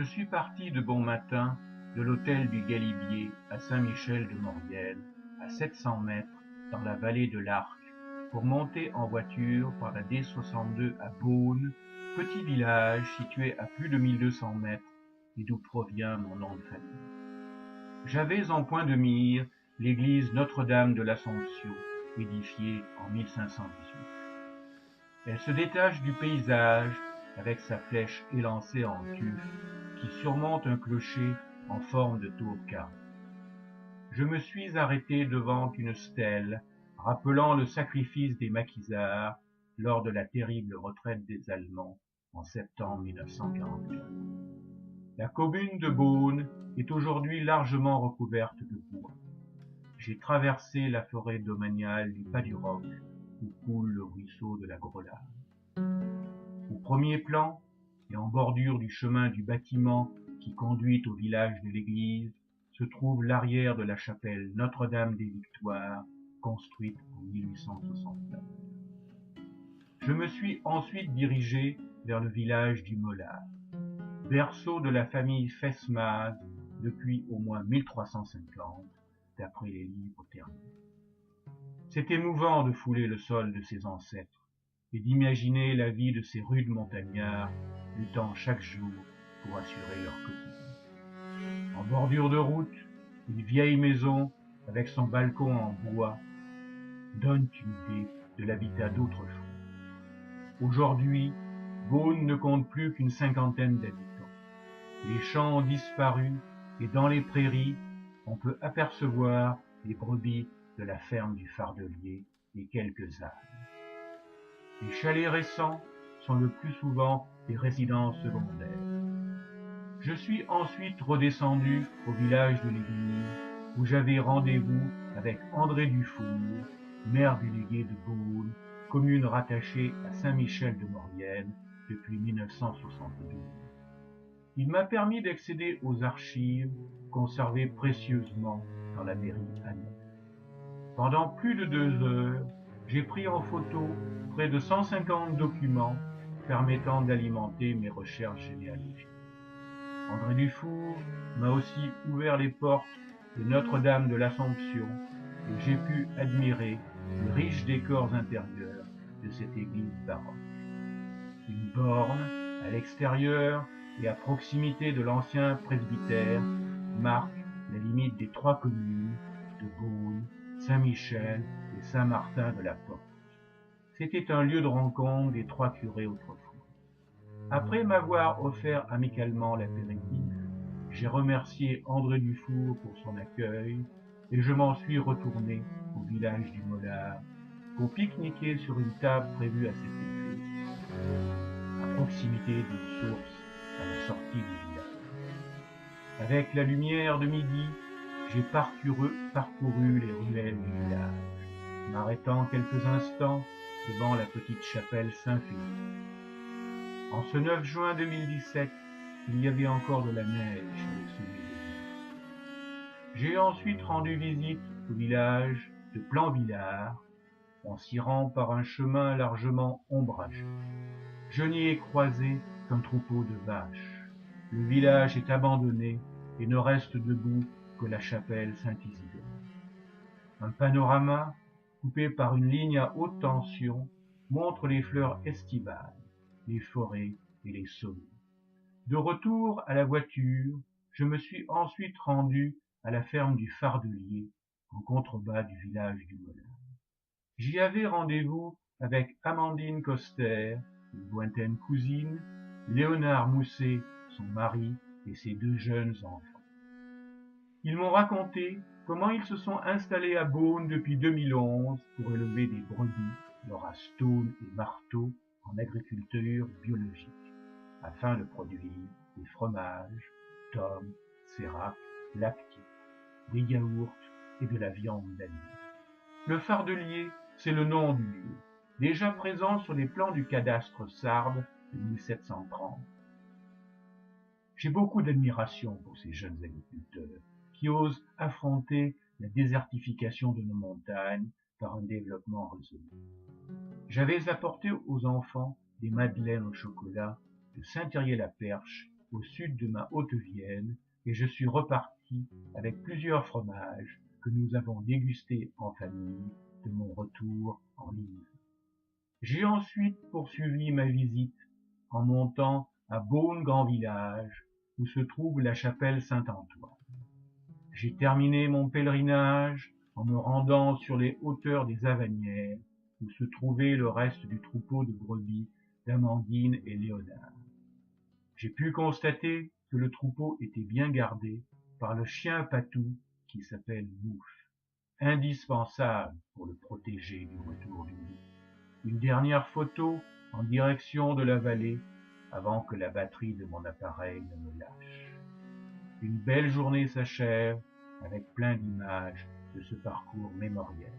Je suis parti de bon matin de l'hôtel du Galibier à Saint-Michel-de-Maurienne, à 700 mètres dans la vallée de l'Arc, pour monter en voiture par la D62 à Beaune, petit village situé à plus de 1200 mètres et d'où provient mon nom de famille. J'avais en point de mire l'église Notre-Dame de l'Assomption, édifiée en 1518. Elle se détache du paysage avec sa flèche élancée en tuf qui surmonte un clocher en forme de tour carrée. Je me suis arrêté devant une stèle rappelant le sacrifice des maquisards lors de la terrible retraite des Allemands en septembre 1944. La commune de Beaune est aujourd'hui largement recouverte de bois. J'ai traversé la forêt domaniale du Pas du Roc où coule le ruisseau de la Grelade. Au premier plan, et en bordure du chemin du bâtiment qui conduit au village de l'église, se trouve l'arrière de la chapelle Notre-Dame des Victoires, construite en 1869. Je me suis ensuite dirigé vers le village du Mollard, berceau de la famille Fesmaz depuis au moins 1350, d'après les livres terminés. C'est émouvant de fouler le sol de ses ancêtres et d'imaginer la vie de ces rudes montagnards luttant chaque jour pour assurer leur quotidien. En bordure de route, une vieille maison avec son balcon en bois donne une idée de l'habitat d'autrefois. Aujourd'hui, Beaune ne compte plus qu'une cinquantaine d'habitants. Les champs ont disparu et dans les prairies, on peut apercevoir les brebis de la ferme du Fardelier et quelques ânes. Les chalets récents sont le plus souvent des résidences secondaires. Je suis ensuite redescendu au village de l'église où j'avais rendez-vous avec André Dufour, maire délégué de Beaune, commune rattachée à Saint-Michel-de-Maurienne depuis 1972. Il m'a permis d'accéder aux archives conservées précieusement dans la mairie à Neuf. Pendant plus de 2 heures, j'ai pris en photo près de 150 documents permettant d'alimenter mes recherches généalogiques. André Dufour m'a aussi ouvert les portes de Notre-Dame de l'Assomption et j'ai pu admirer le riche décor intérieur de cette église baroque. Une borne à l'extérieur et à proximité de l'ancien presbytère marque la limite des 3 communes de Beaune, Saint-Michel et Saint-Martin de la Porte. C'était un lieu de rencontre des 3 curés autrefois. Après m'avoir offert amicalement l'apéritif, j'ai remercié André Dufour pour son accueil et je m'en suis retourné au village du Mollard pour pique-niquer sur une table prévue à cet effet, à proximité d'une source à la sortie du village. Avec la lumière de midi, j'ai parcouru les ruelles du village, m'arrêtant quelques instants devant la petite chapelle Saint-Philippe. En ce 9 juin 2017, il y avait encore de la neige sur les sommets des J'ai ensuite rendu visite au village de Planvillard, en s'y rend par un chemin largement ombragé. Je n'y ai croisé qu'un troupeau de vaches. Le village est abandonné et ne reste debout que la chapelle Saint-Isidore. Un panorama, coupé par une ligne à haute tension, montre les fleurs estivales, les forêts et les sommets. De retour à la voiture, je me suis ensuite rendu à la ferme du Fardelier, en contrebas du village du Mollard. J'y avais rendez-vous avec Amandine Coster, une lointaine cousine, Léonard Mousset, son mari, et ses 2 jeunes enfants. Ils m'ont raconté comment ils se sont installés à Beaune depuis 2011 pour élever des brebis, leur à stone et marteau, en agriculture biologique, afin de produire des fromages, tomes, sérac, lactiques, des yaourts et de la viande d'agneau. Le Fardelier, c'est le nom du lieu, déjà présent sur les plans du cadastre sarde de 1730. J'ai beaucoup d'admiration pour ces jeunes agriculteurs qui osent affronter la désertification de nos montagnes par un développement résolu. J'avais apporté aux enfants des madeleines au chocolat de Saint-Thirier-la-Perche au sud de ma Haute-Vienne et je suis reparti avec plusieurs fromages que nous avons dégustés en famille de mon retour en Lise. J'ai ensuite poursuivi ma visite en montant à Beaune-Grand-Village où se trouve la chapelle Saint-Antoine. J'ai terminé mon pèlerinage en me rendant sur les hauteurs des Avanières où se trouvait le reste du troupeau de brebis d'Amandine et Léonard. J'ai pu constater que le troupeau était bien gardé par le chien patou qui s'appelle Mouche, indispensable pour le protéger du retour du loup. Une dernière photo en direction de la vallée avant que la batterie de mon appareil ne me lâche. Une belle journée s'achève avec plein d'images de ce parcours mémoriel.